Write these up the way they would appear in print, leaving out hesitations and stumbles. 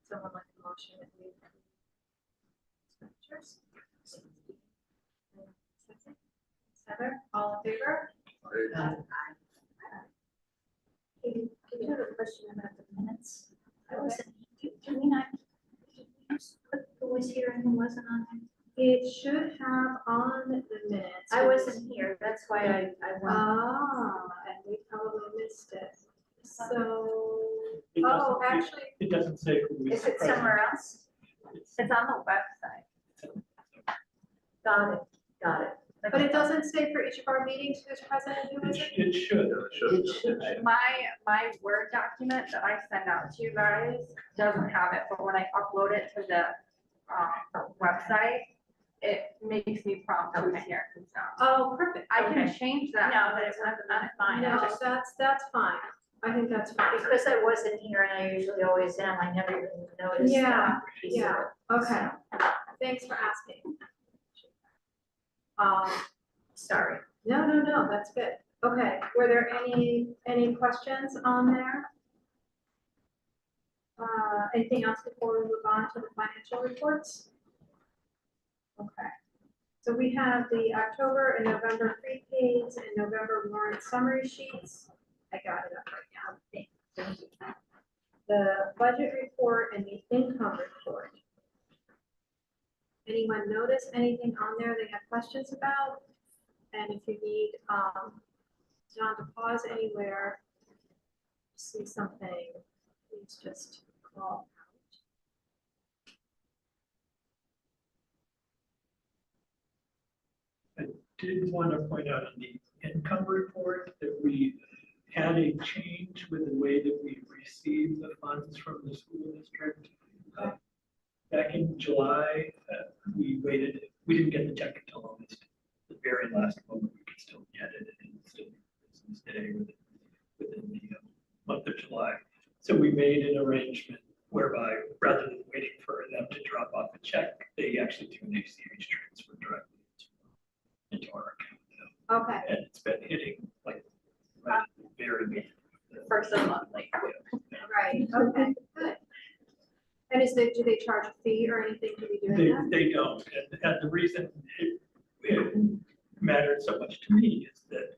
Someone like a motion that we expenditures? Heather, all in favor? Aye. Can you have a question about the minutes? I wasn't, do we not, put who was here and who wasn't on there? It should have on the minutes. I wasn't here, that's why I went. And we probably missed it. So, It doesn't- actually, It doesn't say who is Is it present. somewhere else? It's- It's on the website. Got it, got it. but it doesn't say for each of our meetings who's present and who It isn't. it should. It should. My Word document that I send out to you guys doesn't have it, but when I upload it to the website, it makes me prompt who's here and who's not. Oh, perfect. I can Okay. change that. No, but it wasn't, that's fine. I No, just, that's fine. I think that's fine. because I wasn't here and I usually always am, I never even noticed. Yeah, that piece of yeah. it. Okay, thanks for asking. Sorry. No, that's good. Okay, were there any questions on there? Anything else before we move on to the financial reports? Okay, so we have the October and November prepaids and November warrant summary sheets. I got it up right now. Thank you. The budget report and the income report. Anyone notice anything on there they have questions about? And if you need John to pause anywhere, see something, please just call I did want to point out on the income report that we had a change with the way that we receive the funds from the school district. Back in July, we waited, we didn't get the check until August, the very last moment we could still get it and still be business day within the month of July. So we made an arrangement whereby rather than waiting for them to drop off a check, they actually do an ACH transfer directly into our account now. Okay, And it's been hitting like right at the very beginning. First of the month, like. right, okay, good. And do they charge a fee or anything to be doing that? They don't, and the reason it mattered so much to me is that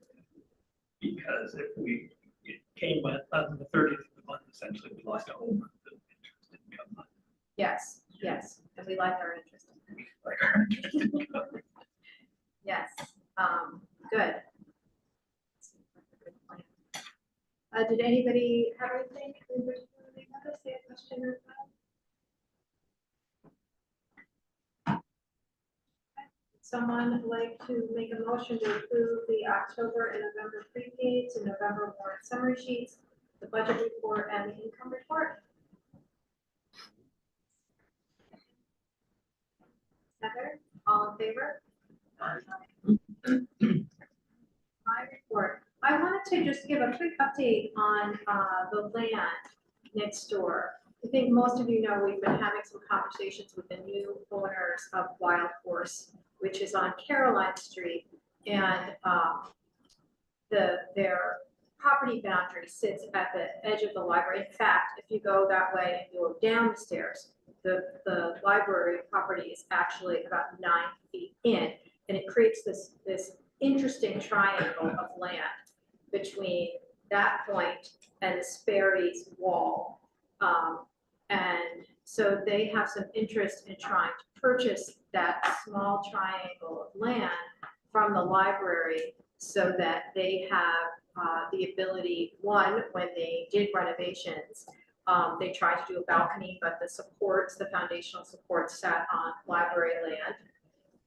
because if it came on the 30th of the month, essentially we lost a whole month of interest income. Yes, and we like our interest. Like our interest income. Yes, good. Did anybody have anything? Anybody want to say a question or comment? Someone like to make a motion to approve the October and November prepaids and November warrant summary sheets, the budget report and the income report? Heather, all in favor? My report. I wanted to just give a quick update on the land next door. I think most of you know we've been having some conversations with the new owners of Wild Horse, which is on Caroline Street, and their property boundary sits at the edge of the library. In fact, if you go that way and you go down the stairs, the library property is actually about 9 feet in, and it creates this interesting triangle of land between that point and the Sperry's wall. And so they have some interest in trying to purchase that small triangle of land from the library so that they have the ability, one, when they did renovations, they tried to do a balcony, but the foundational supports sat on library land.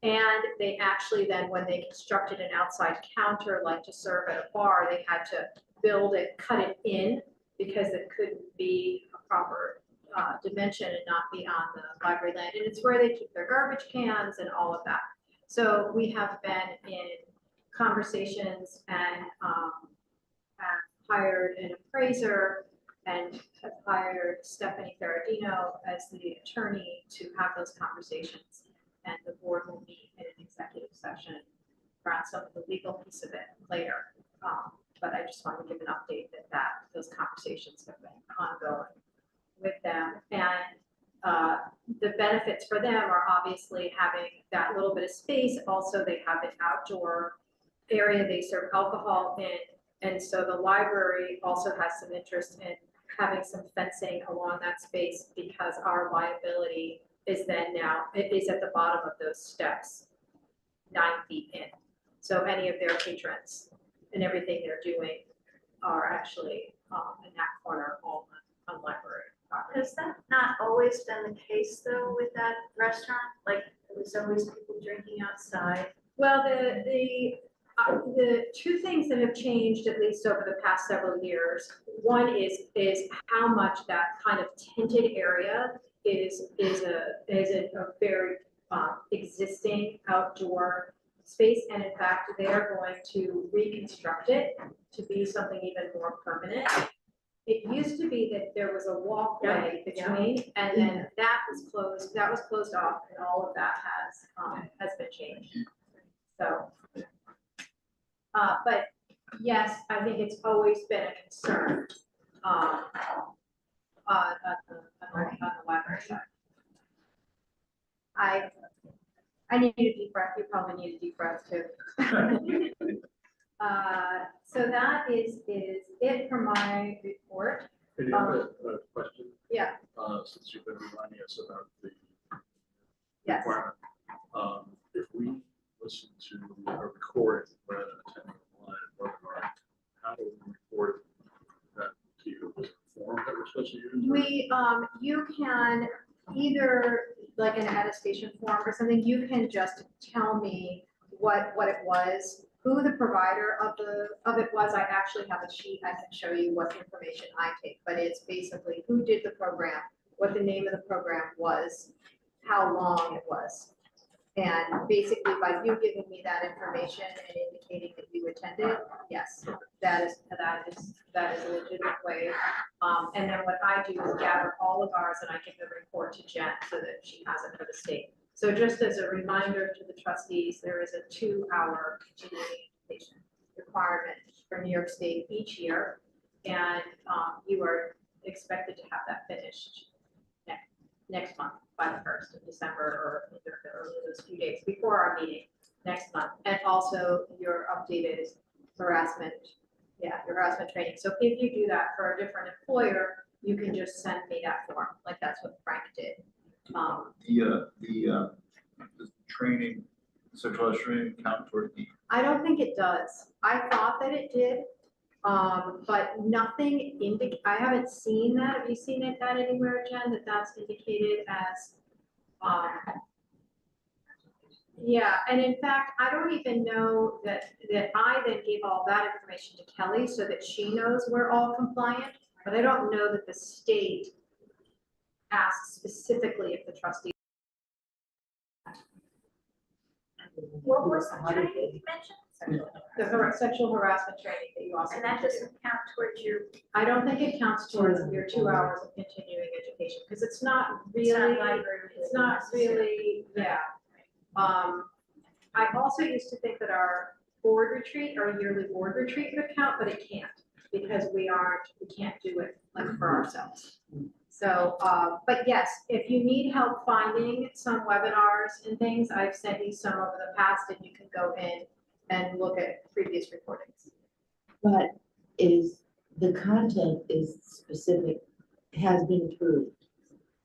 And they actually then, when they constructed an outside counter, like to serve at a bar, they had to build it, cut it in because it couldn't be a proper dimension and not be on the library land. And it's where they keep their garbage cans and all of that. So we have been in conversations and have hired an appraiser and have hired Stephanie Ferradino as the attorney to have those conversations. And the board will meet in an executive session around some of the legal piece of it later. But I just want to give an update that those conversations have been ongoing with them. And the benefits for them are obviously having that little bit of space. Also, they have an outdoor area they serve alcohol in. And so the library also has some interest in having some fencing along that space because our liability is then now, it is at the bottom of those steps, 9 feet in. So any of their patrons and everything they're doing are actually in that corner all on library property. Has that not always been the case though with that restaurant? Like, there's always people drinking outside? Well, the two things that have changed, at least over the past several years, one is how much that kind of tinted area is a very existing outdoor space, and in fact, they're going to reconstruct it to be something even more permanent. It used to be that there was a walkway between, and then that was closed off, and all of that has been changed. So. But yes, I think it's always been a concern on the library side. I need a deep breath. You probably need a deep breath too. So that is it for my report. Can you have a question? Yeah. Since you've been reminding us about the Yes. requirement, if we listen to a recording rather than attending a live webinar, how do we report that to you? Is it a form that we're supposed to use? You can either like an attestation form or something, you can just tell me what it was, who the provider of it was. I actually have a sheet, I can show you what information I take, but it's basically who did the program, what the name of the program was, how long it was. And basically by you giving me that information and indicating that you attended, yes, that is a legitimate way. And then what I do is gather all of ours and I give the report to Jen so that she has it for the state. So just as a reminder to the trustees, there is a 2-hour continuing education requirement for New York State each year. And you are expected to have that finished next month by the 1st of December or either those few days before our meeting next month. And also your updated harassment, your harassment training. So if you do that for a different employer, you can just send me that form, like that's what Frank did. The training, centralized training count toward the. I don't think it does. I thought that it did, but nothing I haven't seen that. Have you seen that anywhere, Jen, that's indicated as, yeah, and in fact, I don't even know that I then gave all that information to Kelly so that she knows we're all compliant, but I don't know that the state asks specifically if the trustee. What was the training you mentioned? The sexual harassment training that you also. And that doesn't count towards your. I don't think it counts towards your 2 hours of continuing education, because it's not really, it's not really, yeah. I also used to think that our board retreat, our yearly board retreat would count, but it can't, because we can't do it like for ourselves. So, but yes, if you need help finding some webinars and things, I've sent you some over the past, and you can go in and look at previous recordings. But the content is specific, has been approved.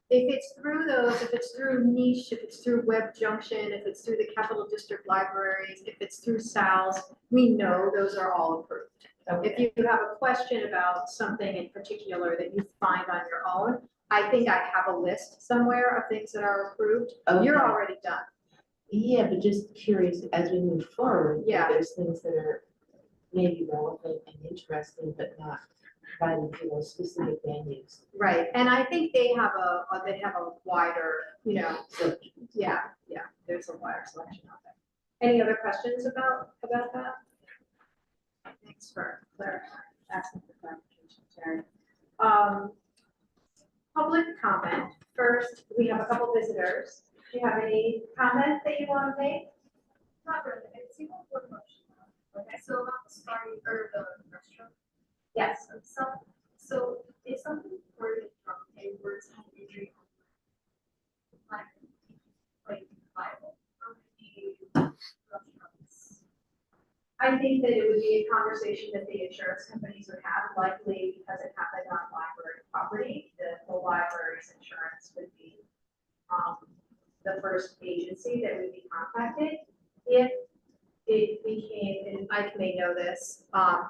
If it's through those, if it's through Niche, if it's through Web Junction, if it's through the Capital District Libraries, if it's through SALS, we know those are all approved. Okay. If you have a question about something in particular that you find on your own, I think I have a list somewhere of things that are approved. Okay. You're already done. Yeah, but just curious, as we move forward, if Yeah. there's things that are maybe relevant and interesting, but not provided to those specific venues. Right, and I think they have a wider, So yeah, there's a wider selection out there. Any other questions about that? Thanks for asking for clarification, Terry. Public comment. First, we have a couple visitors. Do you have any comments that you want to make? Not really, it's single word motion. Okay, so about the starting or the restaurant. Yes. So is something recorded from a words have injury? I think that it would be a conversation that the insurance companies would have, likely because it happened on library property. The library's insurance would be the first agency that would be contacted. If it became, and Mike may know this,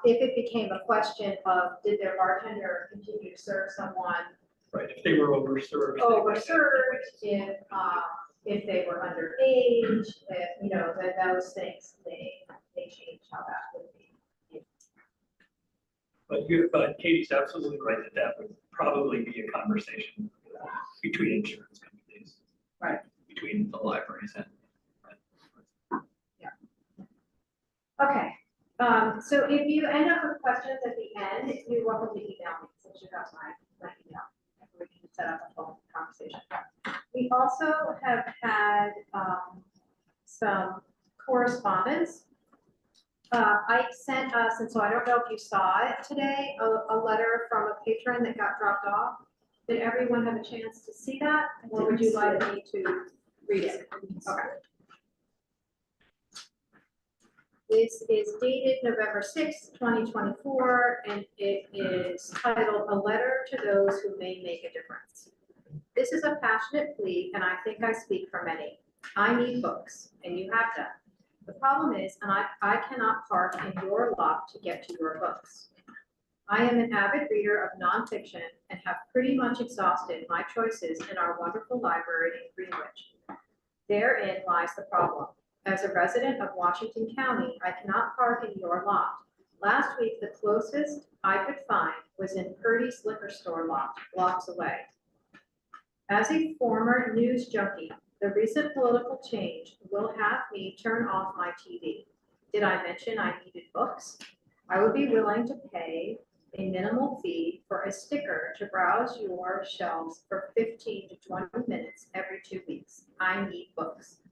if it became a question of did their bartender continue to serve someone Right, if they were overserved. if they were underage, if, you know, that those things may change how that would be. But Katie's absolutely right that that would probably be a conversation between insurance companies. Right. Between the libraries and. Okay, so if you end up with questions at the end, you're welcome to email me, since you have my email. We can set up a phone conversation. We also have had some correspondence. Ike sent us, and so I don't know if you saw it today, a letter from a patron that got dropped off. Did everyone have a chance to see that, or would you like me to read it? Okay. This is dated November 6th, 2024, and it is titled "A Letter to Those Who May Make a Difference." This is a passionate plea, and I think I speak for many. I need books, and you have them. The problem is, and I cannot park in your lot to get to your books. I am an avid reader of nonfiction and have pretty much exhausted my choices in our wonderful library in Greenwich. Therein lies the problem. As a resident of Washington County, I cannot park in your lot. Last week, the closest I could find was in Purdy's liquor store lot, blocks away. As a former news junkie, the recent political change will have me turn off my TV. Did I mention I needed books? I would be willing to pay a minimal fee for a sticker to browse your shelves for 15 to 20 minutes every 2 weeks. I need books.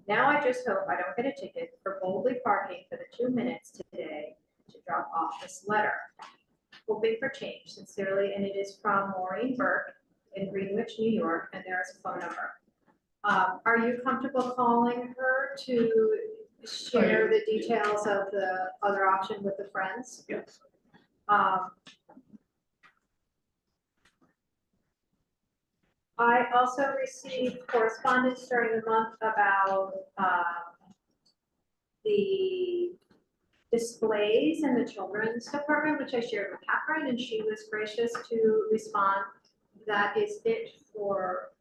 Now I just hope I don't get a ticket for boldly parking for the 2 minutes today to drop off this letter. Hoping for change, sincerely, and it is from Maureen Burke in Greenwich, New York, and there is a phone number. Are you comfortable calling her to share the details of the other option with the friends? Yes. I also received correspondence during the month about the displays in the children's department, which I shared with Catherine, and she was gracious to respond. That is it for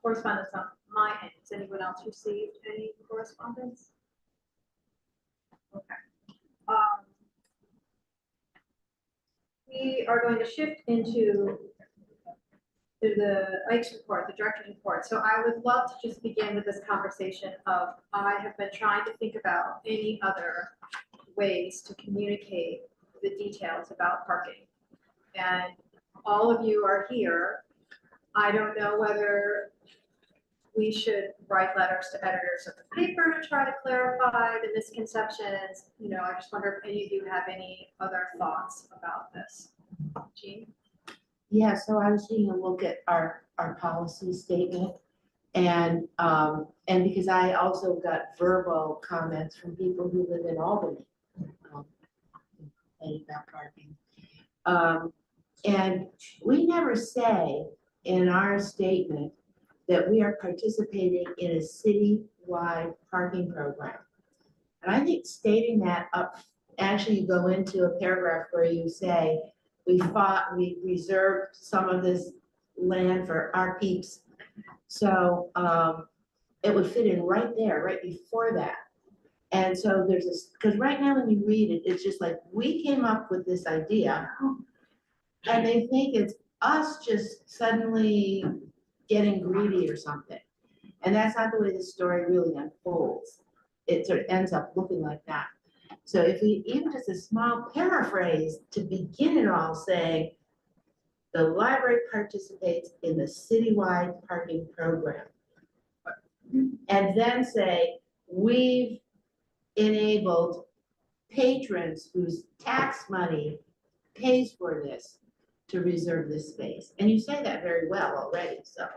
correspondence on my end. Has anyone else received any correspondence? Okay. We are going to shift into the Ike's report, the director's report. So I would love to just begin with this conversation of, I have been trying to think about any other ways to communicate the details about parking. And all of you are here. I don't know whether we should write letters to editors of the paper to try to clarify the misconceptions. You know, I just wonder if any of you have any other thoughts about this. Jean? Yeah, so I was taking a look at our policy statement, and because I also got verbal comments from people who live in Albany, about parking. And we never say in our statement that we are participating in a city-wide parking program. And I think stating that up, actually you go into a paragraph where you say, we reserved some of this land for our peeps. So it would fit in right there, right before that. And so there's this, because right now when you read it, it's just like, we came up with this idea, and they think it's us just suddenly getting greedy or something. And that's not the way the story really unfolds. It sort of ends up looking like that. So if we, even just a small paraphrase to begin it all, saying, the library participates in the citywide parking program. And then say, we've enabled patrons whose tax money pays for this to reserve this space. And you say that very well already, so.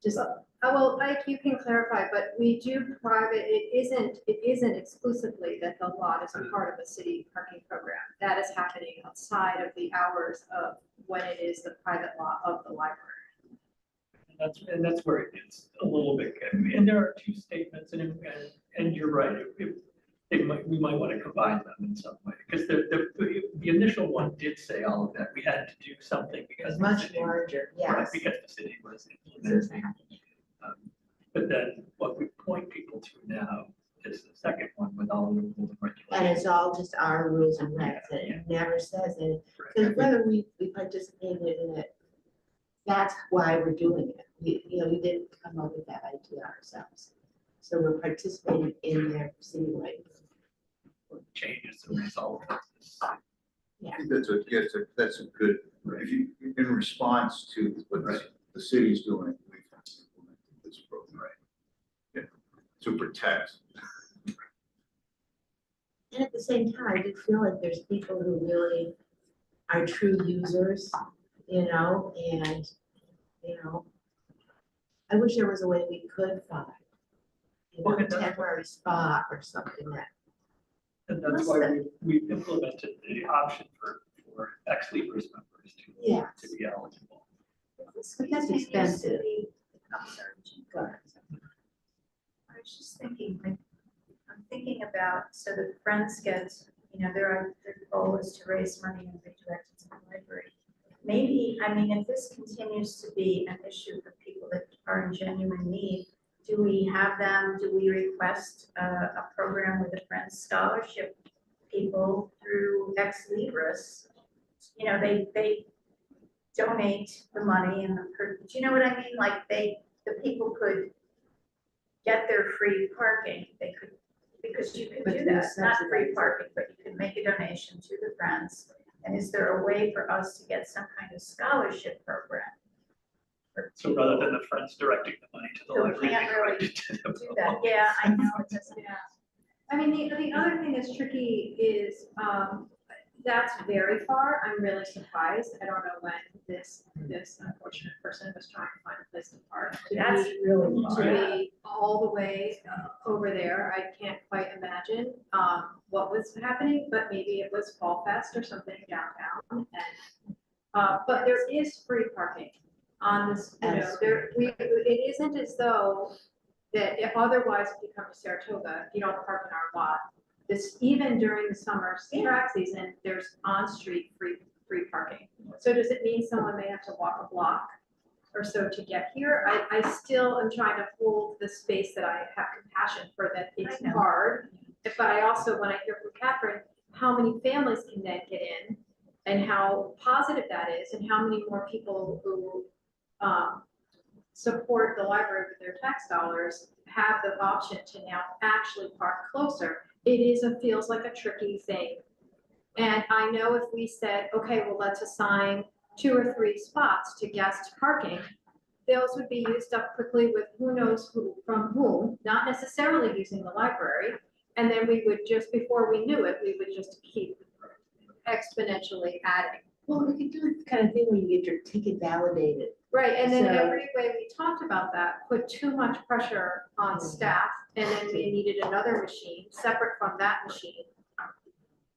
Just, well, Mike, you can clarify, but we do private, it isn't exclusively that the lot is a part of a city parking program. That is happening outside of the hours of when it is the private lot of the library. And that's where it gets a little bit, and there are two statements, and you're right, we might want to combine them in some way, because the initial one did say all of that, we had to do something because. the much city- larger, Right, yes. because the city was implementing. But then what we point people to now is the second one with all the rules and regulations. And it's all just our rules and regs, and it never says it, because whether we participated in it, that's why we're doing it. We didn't come up with that idea ourselves. So we're participating in their citywide. Changes the result of this. I think that's a good, if you, in response to what the city's doing, we've implemented this program. Yeah, to protect. And at the same time, I do feel like there's people who really are true users, and, I wish there was a way we could find, Well, a and that's- temporary spot or something that, And that's why we've implemented the option for ex-Libris members yeah. to be eligible. But that's expensive. I'm sorry, Jean. Go ahead. I was just thinking, like, I'm thinking about, so the Friends gets, their goal is to raise money and redirect it to the library. Maybe, I mean, if this continues to be an issue for people that are in genuine need, do we have them, do we request a program with the Friends Scholarship people through Ex Libris? They donate the money and do you know what I mean? Like the people could get their free parking, they could, because you could But do you that, not free subsidize it. parking, but you can make a donation to the Friends. And is there a way for us to get some kind of scholarship program? for So rather people than the friends directing the money to the who library. can't they really direct it to them. do that? Yeah, I know, it doesn't. Yeah. I mean, the other thing that's tricky is, that's very far. I'm really surprised. I don't know when this unfortunate person was trying to find a place to park. That's really To far. be all the way over there, I can't quite imagine, what was happening, but maybe it was Fall Fest or something downtown. And, but there is free parking on this, it isn't as though that if otherwise if you come to Saratoga, if you don't park in our lot, even during the summer track season, there's on-street free parking. So does it mean someone may have to walk a block or so to get here? I still am trying to hold the space that I have compassion for, that it's I know. hard. But I also, when I hear from Catherine, how many families can then get in and how positive that is, and how many more people who support the library with their tax dollars have the option to now actually park closer. Feels like a tricky thing. And I know if we said, okay, well, let's assign 2 or 3 spots to guest parking, those would be used up quickly with who knows who, from whom, not necessarily using the library. And then we would just, before we knew it, we would just keep exponentially adding. Well, we could do the kind of thing where you get your ticket validated. Right, and then So- every way we talked about that, put too much pressure on staff, and then we needed another machine, separate from that machine.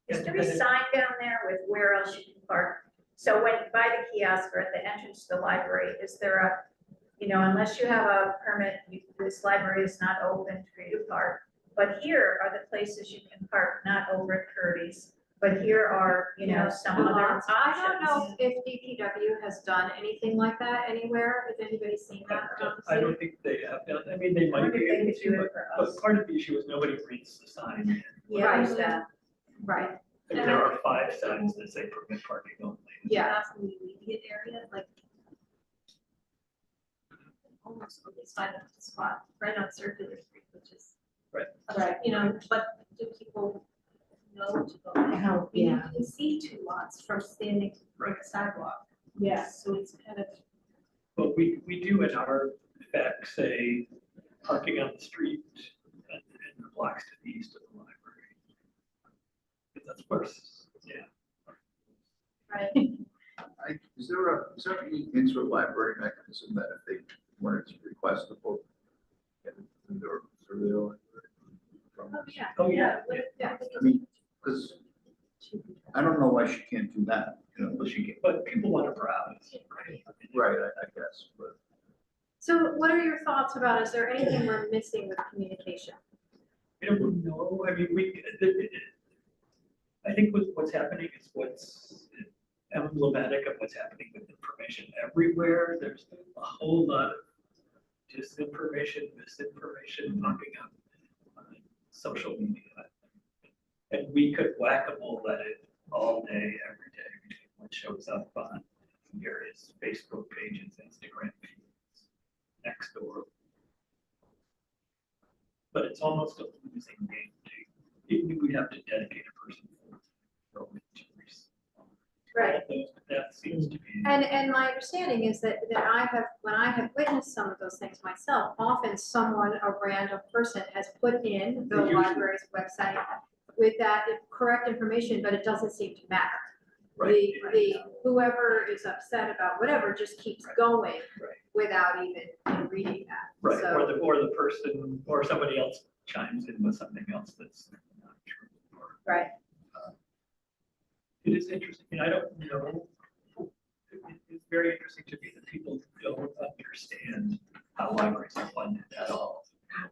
Is there a sign down there with where else you can park? So when you buy the kiosk or at the entrance to the library, is there unless you have a permit, this library is not open for you to park. But here are the places you can park, not over at Kirby's, but here are, some other options. I don't know if DPW has done anything like that anywhere, has anybody seen that around the I city? don't think they have done, I mean, they I might wonder be if they able could do to, it for but us. part of the issue is nobody reads the sign. Yeah, there's Right. that. Right, If there are 5 signs that say permit parking only. yeah, the immediate area, like almost always find a spot right on Circular Street, which is. Right. Right. But do people know to go there? How, I mean, yeah. You can see 2 lots from standing on the sidewalk. yes. So it's kind of, But we do in our fact say parking on the street and the blocks to the east of the library. That's worse, yeah. right, Is there any interlibrary mechanism that if they when it's requestable. Get it through their library. Oh, yeah. Oh, yeah. Yeah. I mean, because I don't know why she can't do that, you know, Well, but people want to browse, right? right, I guess, but. So what are your thoughts about, is there anything we're missing with communication? I don't know, I mean, I think what's happening is what's emblematic of what's happening with information everywhere. There's a whole lot of disinformation, misinformation popping up on social media. And we could whack-a-mole at it all day, every day, between what shows up on various Facebook pages, Instagram feeds, next door. But it's almost a losing game. We have to dedicate a person for to respond. Right. That seems to be. And my understanding is that when I have witnessed some of those things myself, often someone, a random person, has put in the Usually. library's website with that correct information, but it doesn't seem to matter. Right. Whoever is upset about whatever just keeps going Right. without even reading that. Right, So- or the person, or somebody else chimes in with something else that's not true. Right. It is interesting, and I don't know, it's very interesting to me that people don't understand how libraries are funded at all.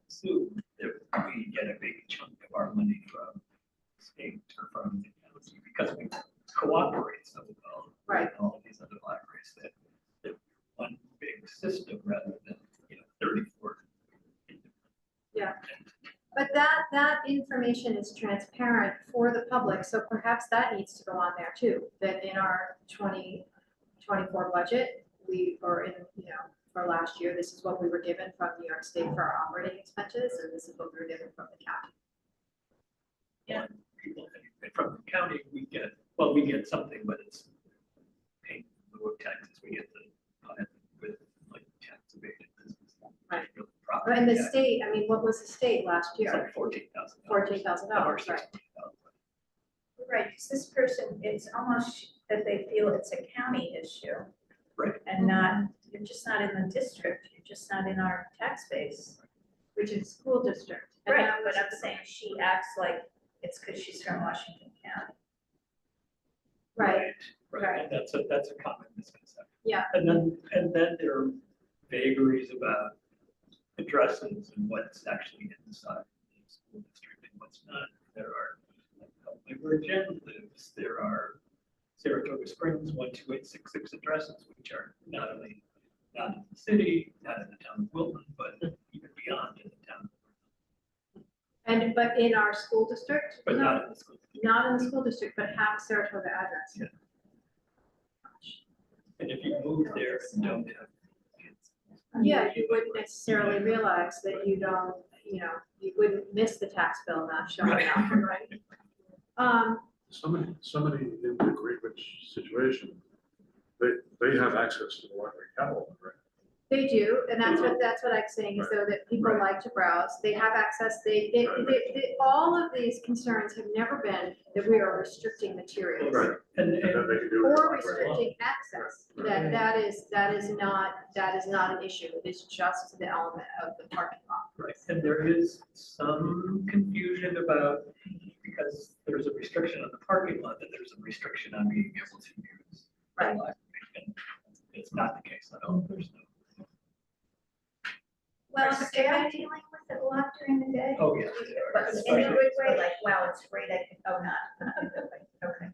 Assume that we get a big chunk of our money from the state or from the county because we cooperate so well. Right. With all of these other libraries that one big system rather than, 34. Yeah. But that information is transparent for the public, so perhaps that needs to go on there too, that in our 2024 budget, or in, for last year, this is what we were given from New York State for our operating expenses, and this is what we were given from the county. Yeah. People, and from the county, we get something, but it's paid in lieu of taxes. We get the, with like tax evasion business. Right. Really proper And the tax. state, I mean, what was the state last It's year? like $14,000. $14,000, right. Right, because this person, it's almost that they feel it's a county issue. Right. And not, you're just not in the district, you're just not in our tax base. Which is school district. And Right, that but was- I'm saying she acts like it's because she's from Washington County. Right, Right, and that's a common misconception. Yeah. And then there are vagaries about addresses and what's actually inside the school district and what's not. There are, like where Jen lives, there are Saratoga Springs 12866 addresses, which are not only not in the city, not in the town of Wilton, but even beyond in the town, but in our school district? but No, not in the school. not in the school district, but have a Saratoga address. Yeah. And if you move there and don't have kids. Yeah, you wouldn't necessarily realize that you don't, you wouldn't miss the tax bill not showing up, right? Somebody in the Greenwich situation, they have access to the library catalog, right? They do, and that's what I'm saying, is though that people Right. like to browse, they have access, all of these concerns have never been that we are restricting materials. Right. And And then they can do it. in the Or library. restricting access, that is not an issue, it is just the element of the parking lot. Right, and there is some confusion about, because there's a restriction on the parking lot, that there's a restriction on being able to use. the Right. library. And it's not the case at all, there's no, Well, am I dealing with it a lot during the day? oh, yeah. But in a especially- good way, like, wow, it's great, I can, okay.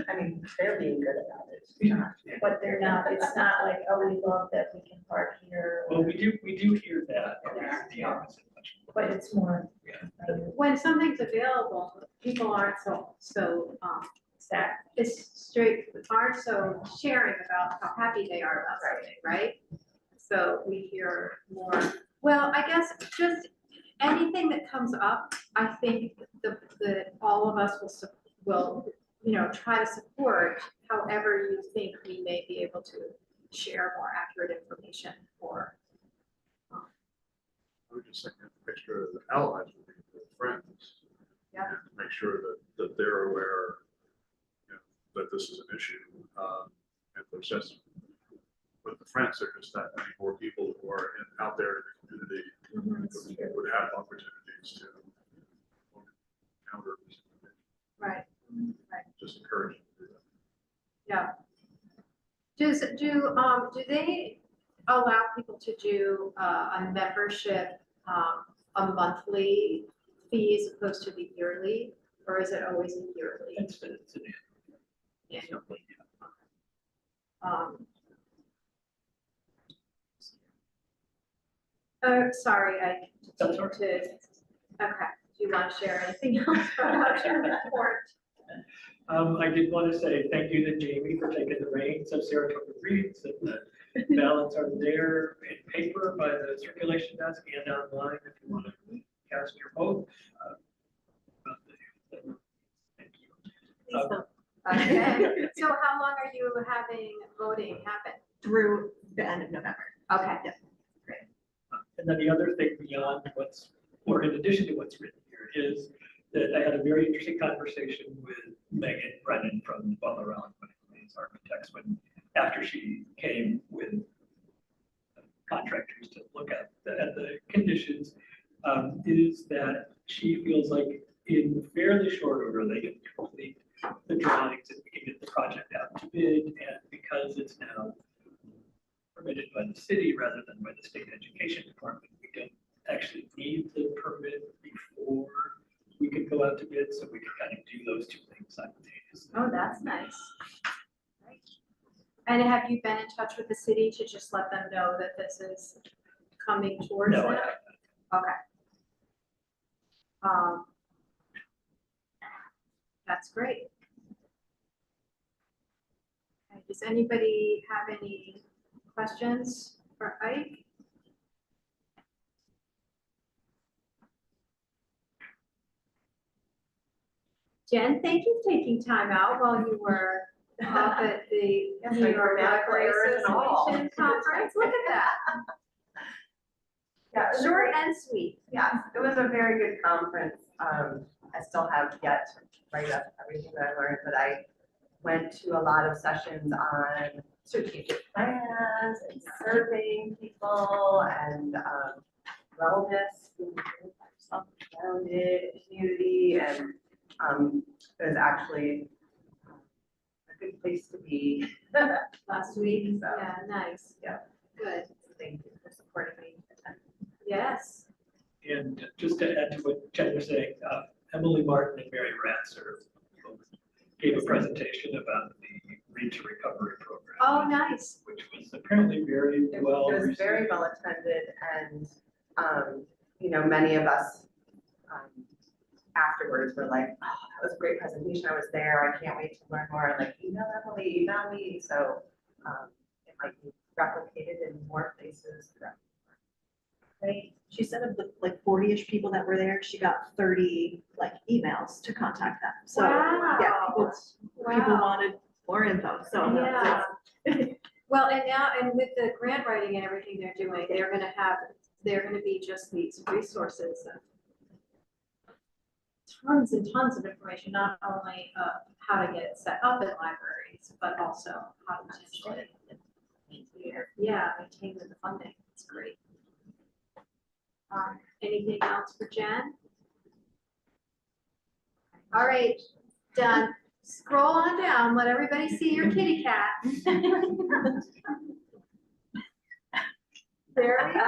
I mean, they're being good about it. Yeah. But they're not, it's not like, oh, we love that we can park here, Well, we do hear that, but we hear the opposite much more. but it's more. Yeah. When something's available, people aren't aren't so sharing about how happy they are about something, right? So we hear more, well, I guess just anything that comes up, I think all of us will, try to support however you think we may be able to share more accurate information or. I would just think that make sure that allies will be with friends. Yeah. And make sure that they're aware, that this is an issue. And there's just, But the Friends are just that many more people who are out there in the community who would have opportunities to encounter. Right, Just encourage them to do that. yeah. Do they allow people to do a membership, a monthly fee as opposed to the yearly, or is it always a yearly? It's an Annually. Um, sorry, I That's continued to, okay, do you want to share anything else about your report? I did want to say thank you to Jamie for taking the reins of Saratoga Reads, and the ballots are there in paper by the circulation desk and online if you want to cast your vote. Thank you. Okay, so how long are you having voting happen? Through the end of November. Okay. Yeah. And then the other thing beyond what's, or in addition to what's written here, is that I had a very interesting conversation with Megan Brennan from Butler Allen Architects when, after she came with contractors to look at the conditions, is that she feels like in fairly short order, they can complete the drawings and we can get the project out to bid. And because it's now permitted by the city rather than by the state education department, we don't actually need the permit before we could go out to bid, so we can kind of do those two things simultaneously. Oh, that's nice. Right. And have you been in touch with the city to just let them know that this is coming towards No, them? I haven't. Okay. That's great. Okay, does anybody have any questions for Ike? Jen, thank you for taking time out while you were off at the New York Library Association conference. Look at that. Yeah, it was a Short great- and sweet. yeah, it was a very good conference. I still have yet to write up everything that I learned, but I went to a lot of sessions on strategic plans and serving people and wellness, self-grounded community, and it was actually a good place to be Last week, So, yeah, nice. yeah. Good, Thank you for supporting me. yes. And just to add to what Jen was saying, Emily Martin and Mary Ratzer both gave a presentation about the Read to Recovery program. Oh, nice. Which was apparently very It well was received. very well attended and, you know, many of us afterwards were like, oh, that was a great presentation. I was there. I can't wait to learn more. Like, email Emily, email me. So it might be replicated in more places. Right. She said of the like 40-ish people that were there, she got 30 like emails to contact them. So Wow. yeah, people Wow. wanted more info. So Yeah. Well, and now, and with the grant writing and everything they're doing, they're gonna be just these resources and tons and tons of information, not only how to get it set up in libraries, but also how to potentially maintain the funding. It's great. Anything else for Jen? All right, done. Scroll on down, let everybody see your kitty cat. There we go.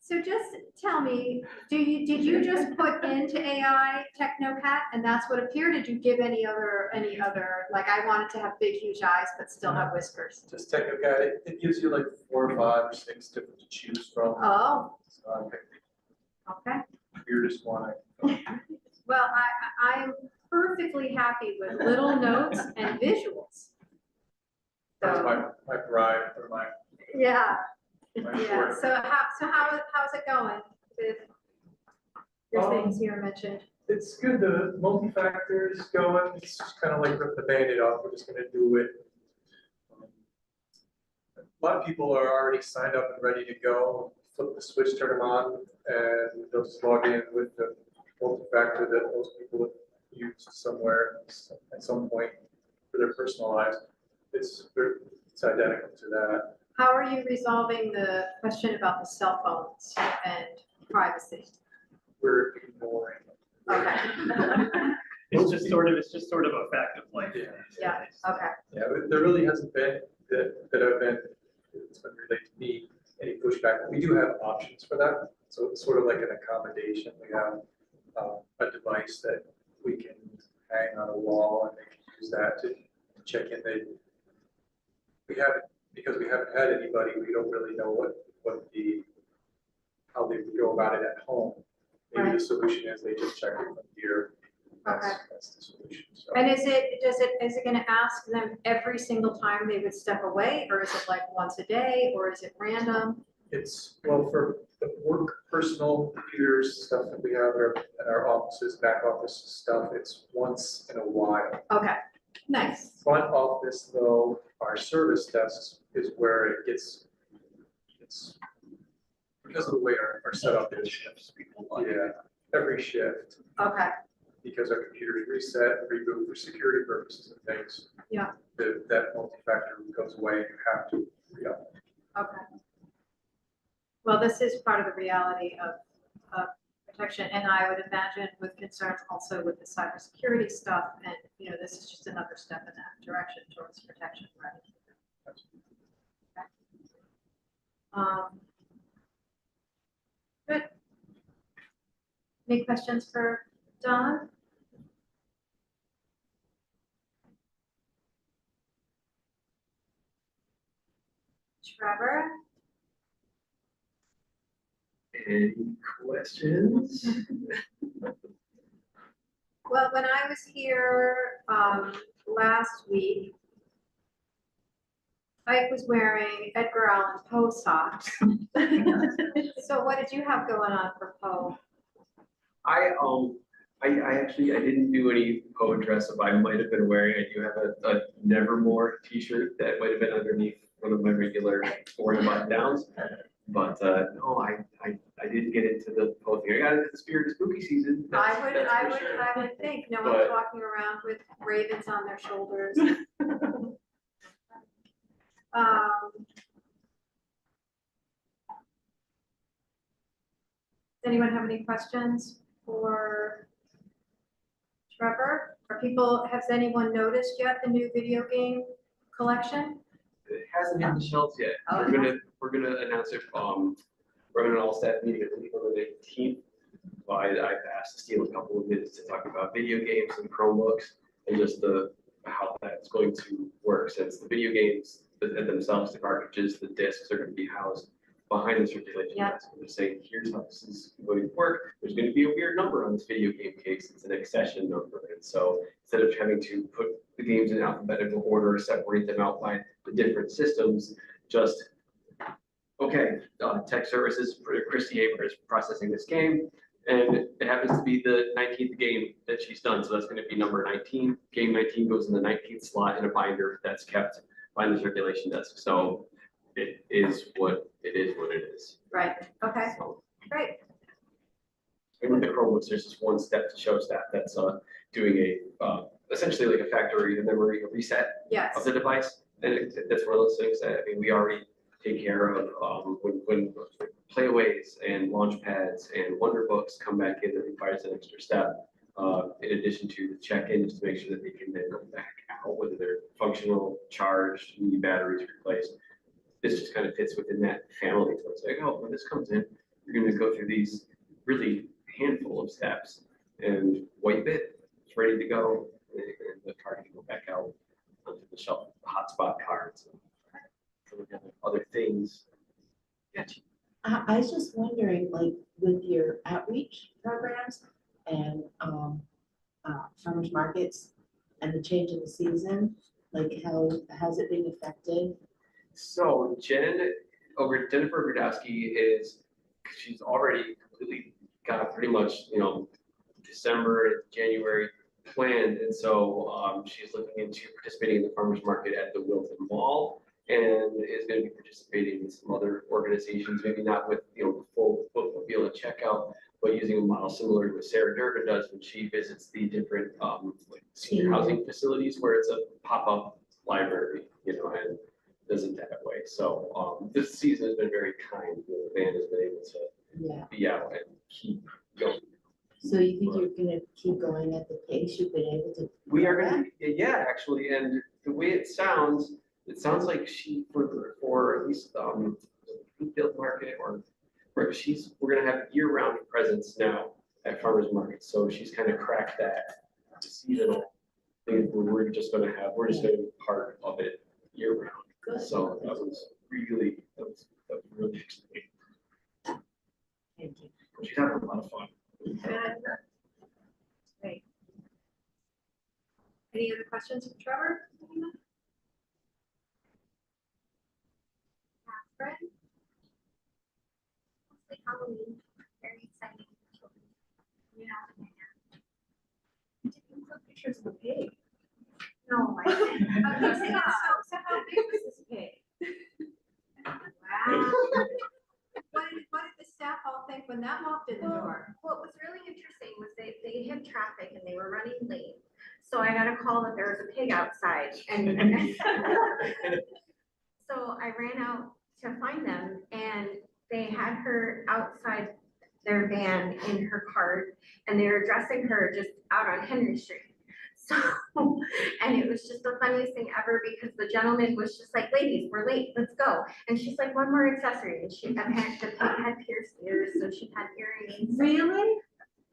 So just tell me, did you just put into AI TechnoCat and that's what appeared? Did you give any other, like I wanted to have big, huge eyes, but still have whiskers? Just TechnoCat, it gives you like 4 or 5 or 6 different to choose from. Oh, So I picked okay. the weirdest one. Well, I'm perfectly happy with little notes and visuals. That was So, my bride or my yeah, my yeah. short. So how's it going with your things here mentioned? It's good, the multi-factor is going, it's just kind of like rip the Band-Aid off, we're just gonna do it. A lot of people are already signed up and ready to go, flip the switch, turn them on, and they'll just log in with the multi-factor that most people have used somewhere at some point for their personal lives. it's identical to that. How are you resolving the question about the cell phones and privacy? We're ignoring. Okay, It's just sort of a fact of life. yeah, okay, Yeah, but there really hasn't been, it's been related to me, any pushback. We do have options for that. So it's sort of like an accommodation. We have a device that we can hang on a wall and they can use that to check in. Because we haven't had anybody, we don't really know how they would go about it at home. Maybe the solution is they just check it from here. okay. That's the solution. So And is it gonna ask them every single time they would step away, or is it like once a day, or is it random? it's, well, for the work, personal computers, stuff that we have in our offices, back office stuff, it's once in a while. Okay, nice, Front office, though, our service desks is where it gets, it's because of the way our setup is. Yeah, every shift, okay, because our computers reset, reboot for security purposes and things. Yeah. That multi-factor goes away, and you have to re-up. okay. Well, this is part of the reality of protection, and I would imagine with concerns also with the cybersecurity stuff, and, you know, this is just another step in that direction towards protection, right? Okay. Good. Any questions for Don? Trevor? Any questions? Well, when I was here last week, Ike was wearing Edgar Allan Poe socks. So what did you have going on for Poe? I actually I didn't do any Poe dress up. I might have been wearing. I do have a Nevermore T-shirt that might have been underneath one of my regular foreign button downs. But no, I didn't get into the Poe thing. I got into the spirit of spooky season. I that's for sure. would think, no one But- walking around with ravens on their shoulders. Does anyone have any questions for Trevor? Has anyone noticed yet the new video game collection? It hasn't hit the shelves yet. Oh, We're gonna announce it. We're having an all staff meeting, I believe, on the 19th. I've asked Steve a couple of minutes to talk about video games and Chromebooks and just how that's going to work, since the video games themselves, the cartridges, the discs are going to be housed behind the circulation desk. I'm just saying, here's how this is going to work. There's going to be a weird number on this video game case. It's an accession number. And so instead of having to put the games in alphabetical order, separate them out by the different systems, just, okay, tech services, Christy Aber is processing this game. And it happens to be the 19th game that she's done. So that's going to be number 19. Game 19 goes in the 19th slot in a binder that's kept behind the circulation desk. So it is what it is. Right, okay, So, great. and with the Chromebooks, there's just one step to show staff that's doing a essentially like a factory memory reset Yes, of the device. And that's one of those things that, I mean, we already take care of when playaways and launch pads and Wonderbooks come back in, that requires an extra step. In addition to the check-in, just to make sure that they can then go back out, whether they're functional, charged, need batteries replaced. This just kind of fits within that family. So it's like, oh, when this comes in, you're going to go through these really handful of steps and wipe it. It's ready to go, and the card can go back out onto the shelf. Hotspot cards, and other things. Yeah. I was just wondering, like, with your outreach programs and farmers markets and the change in the season, like how's it being affected? So Jennifer Brodowski she's already completely got pretty much, December and January planned. And so she's looking into participating in the farmers market at the Wilton Mall, and is going to be participating in some other organizations, maybe not with, the full bookmobile and checkout, but using a model similar to what Saratoga does when she visits the different like senior housing facilities, where it's a pop-up library, and does it that way. So, this season has been very kind. The band has been able to Yeah, be out and keep going. so you think you're gonna keep going at the pace you've been able to? We are go gonna, at? yeah, actually, and the way it sounds like for at least, Field Market we're gonna have year-round presence now at farmers markets, so she's kind of cracked that seasonal thing where we're just gonna be part of it year-round. Good. So that was really exciting. Thank you. She's having a lot of fun. Great. Any other questions for Trevor? Catherine? Like Halloween, very exciting. Yeah. Taking some pictures of the pig. No, I didn't. Okay, so how big was this pig? Wow. What did the staff all think when that walked in the door? What was really interesting was they had traffic and they were running late. So I got a call that there was a pig outside and so I ran out to find them and they had her outside their van in her cart and they were dressing her just out on Henry Street. So, and it was just the funniest thing ever because the gentleman was just like, ladies, we're late, let's go. And she's like, one more accessory. And the pig had pierced ears, so she had earrings. Really?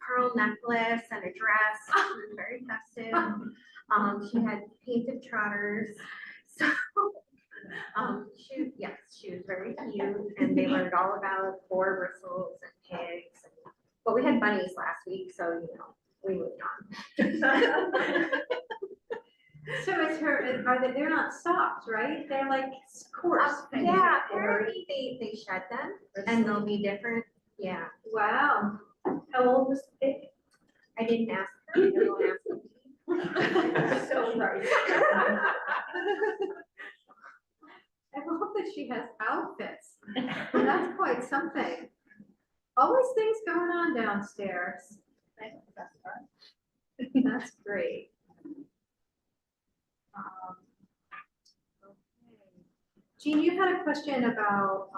Pearl necklace and a dress. She was very festive. She had painted trotters. So, she was very cute and they learned all about boar bristles and pigs. But we had bunnies last week, so, we moved on. So it's they're not stopped, right? They're like coarse. Yeah, apparently they shed them and they'll be different. Yeah. Wow. How old was the pig? I didn't ask her. I don't ask them. So right. I love that she has outfits. That's quite something. Always things going on downstairs. That's great. Okay. Jean, you had a question about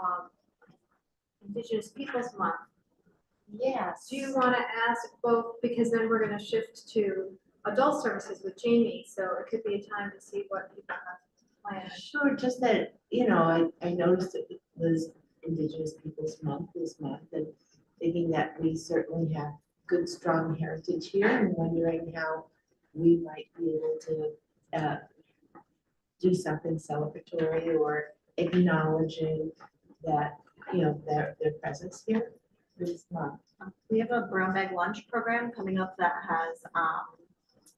Indigenous Peoples Month. Yes. Do you want to ask both, because then we're going to shift to adult services with Jamie, so it could be a time to see what people have planned. Sure, just that, I noticed it was Indigenous Peoples Month this month, and thinking that we certainly have good, strong heritage here, and wondering how we might be able to do something celebratory or acknowledging that, their presence here this month. We have a brown bag lunch program coming up that has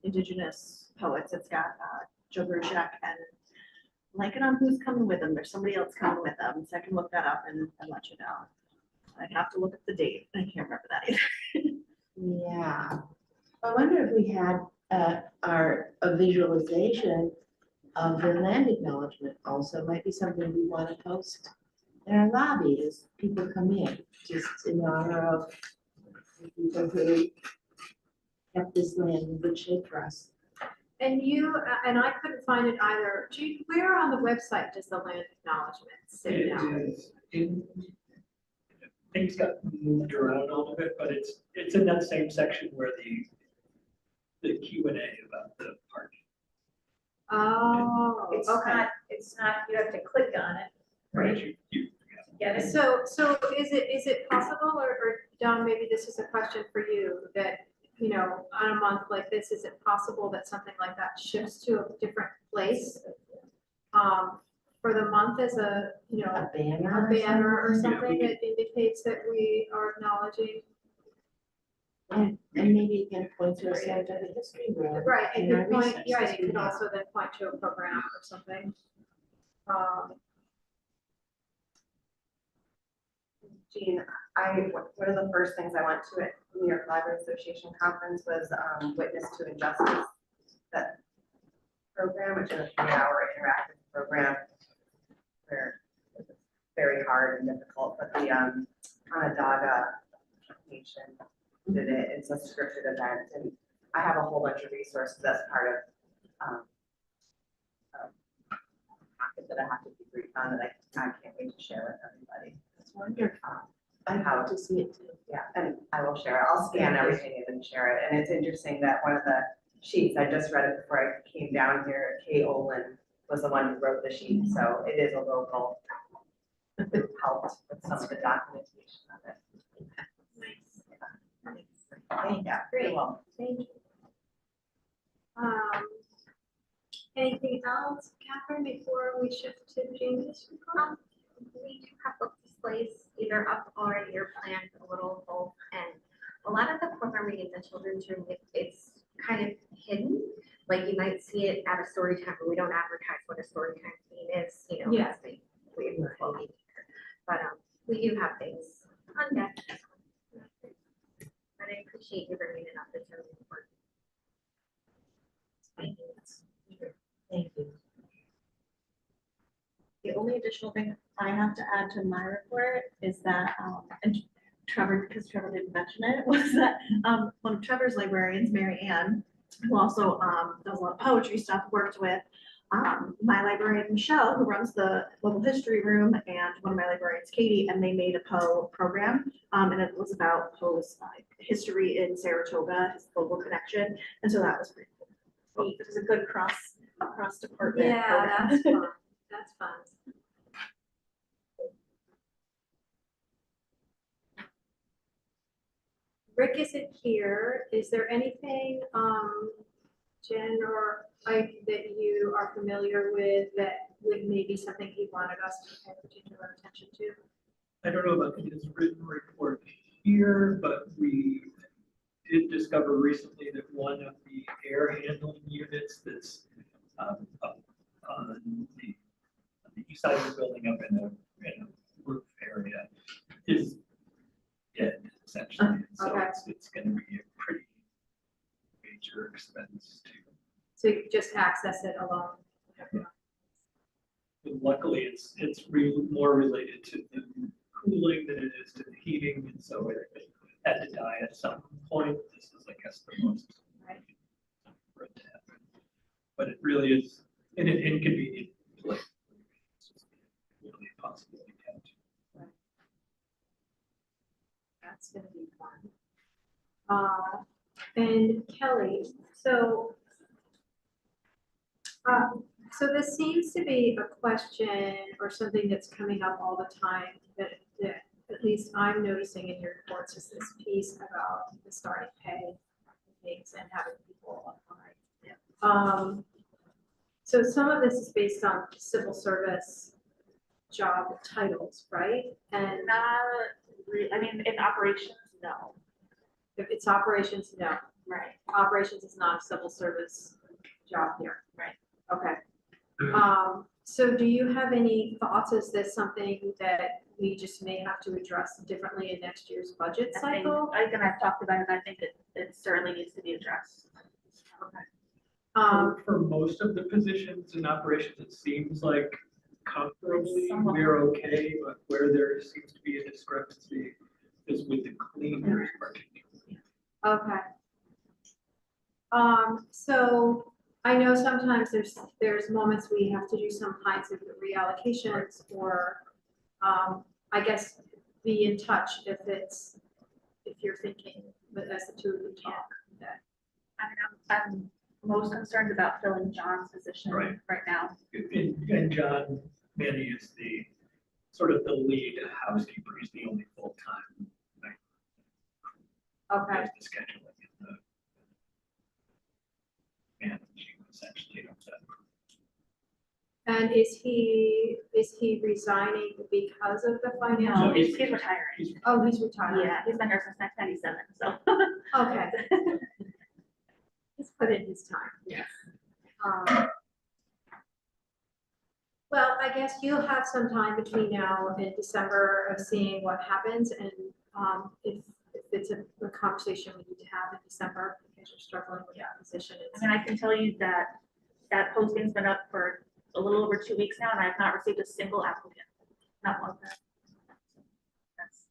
Indigenous poets. It's got Joe Grushack and like it on who's coming with them. There's somebody else coming with them, so I can look that up and let you know. I'd have to look at the date. I can't remember that either. Yeah, I wonder if we had a visualization of the land acknowledgement also might be something we want to post in our lobby as people come in, just in honor of the people who kept this land in good shape for us. And I couldn't find it either. Jean, where on the website does the land acknowledgement sit now? It is things got moved around a little bit, but it's in that same section where the Q&A about the park. Oh, okay. It's not, you have to click on it. Right, you Get it? So is it possible, or Don, maybe this is a question for you, that, on a month like this, is it possible that something like that shifts to a different place? For the month as a banner or something that indicates that we are acknowledging. And maybe it can point to a Saratoga history room. Right, it in our could point, research yeah, that it we could have. also then point to a program or something. Jean, one of the first things I went to at New York Library Association conference was Witness to Injustice, that program, which is a 3-hour interactive program where it's very hard and difficult, but the Onondaga Nation did it. It's a scripted event, and I have a whole bunch of resources as part of that I have to debrief on that I can't wait to share with everybody. It's wonderful. I'd love to see it too. Yeah, and I will share it. I'll scan everything and then share it. And it's interesting that one of the sheets, I just read it before I came down here, Kay Olin was the one who wrote the sheet, so it is a local. It helped with some of the documentation of it. Yeah, Great. well, Thank you. Anything else, Catherine, before we shift to Jamie's report? We do have book displays either up or you're planned a little both. And a lot of the programming in the children's room, it's kind of hidden. Like you might see it at a story time, but we don't advertise what a story time scene is, you know, Yeah. as we but we do have things on deck. But I appreciate you bringing it up. It's really important. Thank you. Thank you. The only additional thing I have to add to my report is that, and Trevor, because Trevor didn't mention it, was that one of Trevor's librarians, Mary Ann, who also does a lot of poetry stuff, worked with my librarian, Michelle, who runs the local history room, and one of my librarians, Katie, and they made a Poe program. And it was about Poe's history in Saratoga, his local connection. And so that was pretty cool. So it was a good cross department. Yeah, that's fun. That's fun. Rick isn't here. Is there anything, Jen or Ike, that you are familiar with that would maybe something he wanted us to pay particular attention to? I don't know about his written report here, but we did discover recently that one of the air handling units that's up on the east side of the building up in a roof area is dead, essentially. So Okay. it's gonna be a pretty major expense to. So you could just access it alone. But luckily, it's more related to the cooling than it is to the heating, and so it had to die at some point. This is, I guess, the most Right. for it to happen. But it really is in an inconvenient place. It's just really impossible to catch. That's gonna be fun. And Kelly, so this seems to be a question or something that's coming up all the time that at least I'm noticing in your reports is this piece about the starting pay things and having people apply. So some of this is based on civil service job titles, right? And I mean, in operations, no. if it's operations, no. Right. Operations is not a civil service job here. Right. Okay. So do you have any thoughts? Is this something that we just may have to address differently in next year's budget cycle? I've talked about it, and I think it certainly needs to be addressed. Okay. For most of the positions in operations, it seems like comparably Somewhat. we're okay, but where there seems to be a discrepancy is with the cleaners particularly. Okay. So I know sometimes there's moments we have to do some kinds of reallocations or, I guess, be in touch if you're thinking, but as the two of you talk, that. I'm most concerned about filling John's position Right. right now. And John Manny is the sort of the lead housekeeper. He's the only full-time. Okay. Does the scheduling and the managing essentially of that. And is he resigning because of the financial? No, he's he's retiring. He's Oh, he's retired. Yeah, he's been here since 1997, so. Okay. He's put in his time. Yes. Well, I guess you'll have some time between now and December of seeing what happens and if it's a conversation we need to have in December because you're struggling with that position. I mean, I can tell you that that posting's been up for a little over 2 weeks now, and I have not received a single applicant. Not one.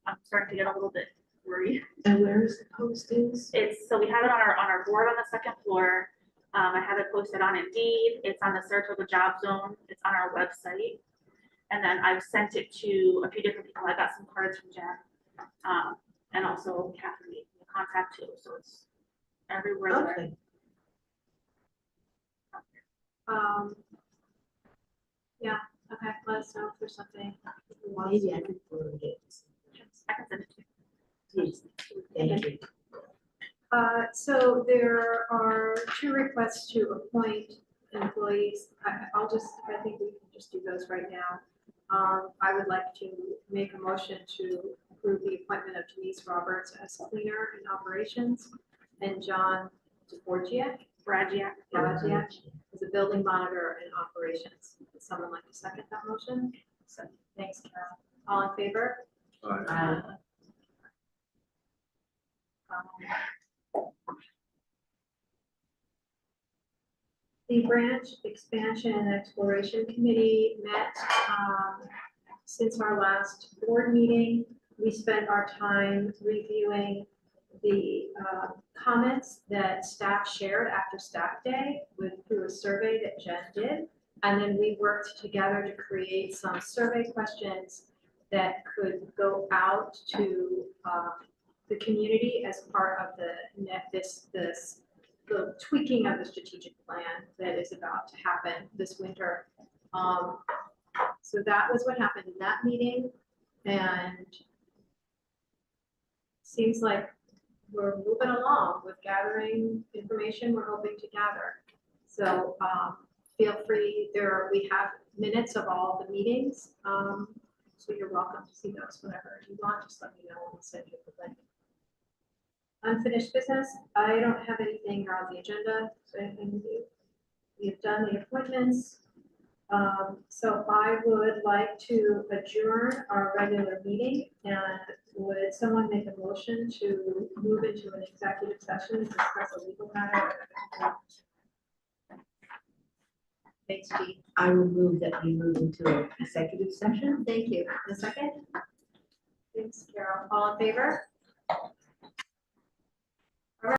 I'm starting to get a little bit worried. And where is the postings? So we have it on our board on the second floor. I have it posted on Indeed, it's on the Saratoga Job Zone, it's on our website. And then I've sent it to a few different people, I got some cards from Jen, and also Catherine made me a contact too, so it's everywhere there. Okay. Yeah, okay, let us know if there's something. Maybe I could forward it. I can send it to you. Please, thank you. So there are 2 requests to appoint employees. I think we can just do those right now. I would like to make a motion to approve the appointment of Denise Roberts as cleaner in operations and John DeBorgiak as a building monitor in operations. Would someone like to second that motion? So, thanks, Carol. All in favor? The Branch Expansion and Exploration Committee met since our last board meeting. We spent our time reviewing the comments that staff shared after staff day through a survey that Jen did. And then we worked together to create some survey questions that could go out to the community as part of the tweaking of the strategic plan that is about to happen this winter. So that was what happened in that meeting, and seems like we're moving along with gathering information we're hoping to gather. So feel free, we have minutes of all the meetings, so you're welcome to see those whenever you want. Just let me know and we'll send you the link. Unfinished business, I don't have anything here on the agenda, so anything to do. We have done the appointments. So I would like to adjourn our regular meeting, and would someone make a motion to move into an executive session to discuss a legal matter? Thanks, Dee. I will move that we move into an executive session. Thank you. A second? Thanks, Carol. All in favor?